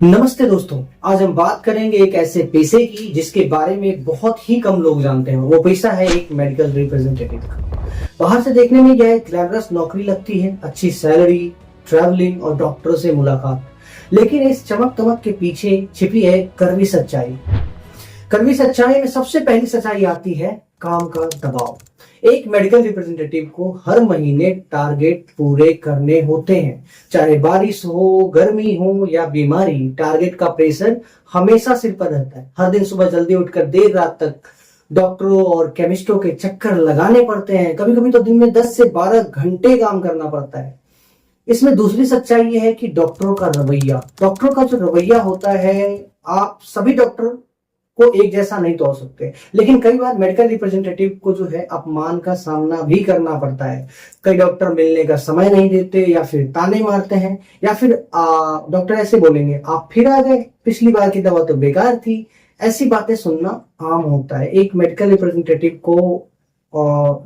नमस्ते दोस्तों, आज हम बात करेंगे एक ऐसे पेशे की जिसके बारे में बहुत ही कम लोग जानते हैं। वो पेशा है एक मेडिकल रिप्रेजेंटेटिव का। बाहर से देखने में यह एक ग्लैमरस नौकरी लगती है, अच्छी सैलरी, ट्रैवलिंग और डॉक्टरों से मुलाकात। लेकिन इस चमक दमक के पीछे छिपी है कड़वी सच्चाई। कड़वी सच्चाई में सबसे पहली सच्चाई आती है काम का दबाव। एक मेडिकल रिप्रेजेंटेटिव को हर महीने टारगेट पूरे करने होते हैं, चाहे बारिश हो, गर्मी हो या बीमारी। टारगेट का प्रेशर हमेशा सिर पर रहता है। हर दिन सुबह जल्दी उठकर देर रात तक डॉक्टरों और केमिस्टों के चक्कर लगाने पड़ते हैं। कभी कभी तो दिन में 10 से 12 घंटे काम करना पड़ता है। इसमें दूसरी सच्चाई यह है कि डॉक्टरों का जो रवैया होता है, आप सभी डॉक्टर को एक जैसा नहीं तोड़ सकते। लेकिन कई बार मेडिकल रिप्रेजेंटेटिव को जो है अपमान का सामना भी करना पड़ता है। कई डॉक्टर मिलने का समय नहीं देते या फिर ताने मारते हैं, या फिर डॉक्टर ऐसे बोलेंगे, आप फिर आ गए, पिछली बार की दवा तो बेकार थी। ऐसी बातें सुनना आम होता है। एक मेडिकल रिप्रेजेंटेटिव को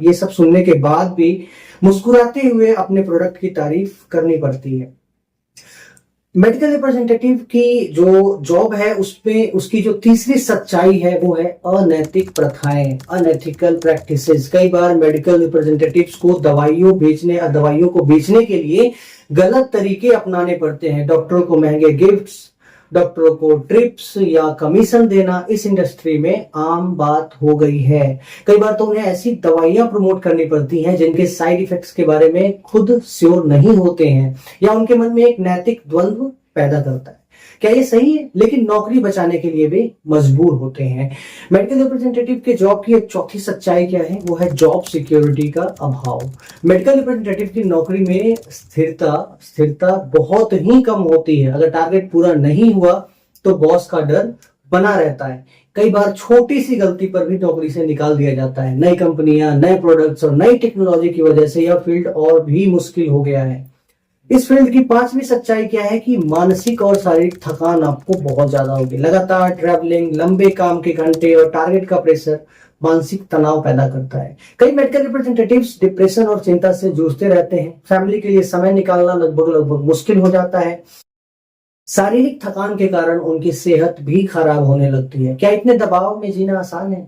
ये सब सुनने के बाद भी मुस्कुराते हुए अपने प्रोडक्ट की तारीफ करनी पड़ती है। मेडिकल रिप्रेजेंटेटिव की जो जॉब है उसमें उसकी जो तीसरी सच्चाई है वो है अनैतिक प्रथाएं, अनएथिकल प्रैक्टिसेस। कई बार मेडिकल रिप्रेजेंटेटिव्स को दवाइयों को बेचने के लिए गलत तरीके अपनाने पड़ते हैं। डॉक्टरों को महंगे गिफ्ट्स, डॉक्टरों को ट्रिप्स या कमीशन देना इस इंडस्ट्री में आम बात हो गई है। कई बार तो उन्हें ऐसी दवाइयां प्रमोट करनी पड़ती हैं जिनके साइड इफेक्ट्स के बारे में खुद श्योर नहीं होते हैं, या उनके मन में एक नैतिक द्वंद्व पैदा करता है। क्या ये सही है? लेकिन नौकरी बचाने के लिए वे मजबूर होते हैं। मेडिकल रिप्रेजेंटेटिव के जॉब की एक चौथी सच्चाई क्या है? वो है जॉब सिक्योरिटी का अभाव। मेडिकल रिप्रेजेंटेटिव की नौकरी में स्थिरता बहुत ही कम होती है। अगर टारगेट पूरा नहीं हुआ तो बॉस का डर बना रहता है। कई बार छोटी सी गलती पर भी नौकरी से निकाल दिया जाता है। नई कंपनियां, नए प्रोडक्ट्स और नई टेक्नोलॉजी की वजह से यह फील्ड और भी मुश्किल हो गया है। इस फील्ड की पांचवी सच्चाई क्या है कि मानसिक और शारीरिक थकान आपको बहुत ज्यादा होगी। लगातार ट्रैवलिंग, लंबे काम के घंटे और टारगेट का प्रेशर मानसिक तनाव पैदा करता है। कई मेडिकल रिप्रेजेंटेटिव्स डिप्रेशन और चिंता से जूझते रहते हैं। फैमिली के लिए समय निकालना लगभग मुश्किल हो जाता है। शारीरिक थकान के कारण उनकी सेहत भी खराब होने लगती है। क्या इतने दबाव में जीना आसान है?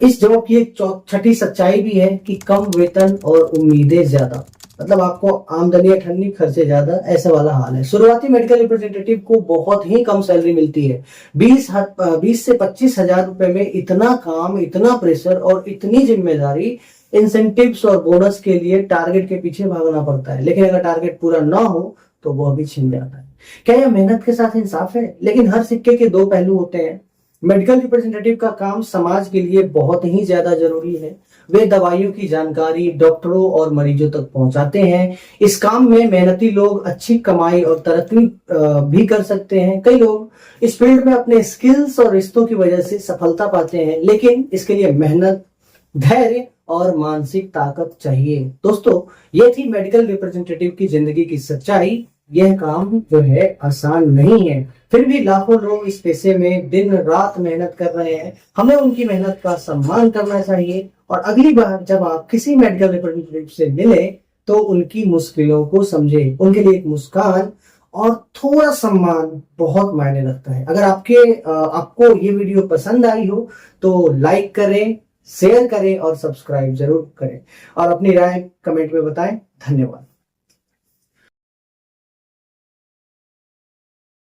इस जॉब की एक छठी सच्चाई भी है कि कम वेतन और उम्मीदें ज्यादा। मतलब आपको आमदनी ठंडी, खर्चे ज्यादा, ऐसा वाला हाल है। शुरुआती मेडिकल रिप्रेजेंटेटिव को बहुत ही कम सैलरी मिलती है। 20 से 25 हजार रुपए में इतना काम, इतना प्रेशर और इतनी जिम्मेदारी, इंसेंटिव्स और बोनस के लिए टारगेट के पीछे भागना पड़ता है। लेकिन अगर टारगेट पूरा ना हो तो वह भी छिन जाता है। क्या यह मेहनत के साथ इंसाफ है? लेकिन हर सिक्के के दो पहलू होते हैं। मेडिकल रिप्रेजेंटेटिव का काम समाज के लिए बहुत ही ज्यादा जरूरी है। वे दवाइयों की जानकारी डॉक्टरों और मरीजों तक पहुंचाते हैं। इस काम में मेहनती लोग अच्छी कमाई और तरक्की भी कर सकते हैं। कई लोग इस फील्ड में अपने स्किल्स और रिश्तों की वजह से सफलता पाते हैं, लेकिन इसके लिए मेहनत, धैर्य और मानसिक ताकत चाहिए। दोस्तों, ये थी मेडिकल रिप्रेजेंटेटिव की जिंदगी की सच्चाई। यह काम जो है आसान नहीं है, फिर भी लाखों लोग इस पेशे में दिन रात मेहनत कर रहे हैं। हमें उनकी मेहनत का सम्मान करना चाहिए, और अगली बार जब आप किसी मेडिकल रिप्रेजेंटेटिव से मिले तो उनकी मुश्किलों को समझे। उनके लिए एक मुस्कान और थोड़ा सम्मान बहुत मायने रखता है। अगर आपको ये वीडियो पसंद आई हो तो लाइक करें, शेयर करें और सब्सक्राइब जरूर करें, और अपनी राय कमेंट में बताएं। धन्यवाद।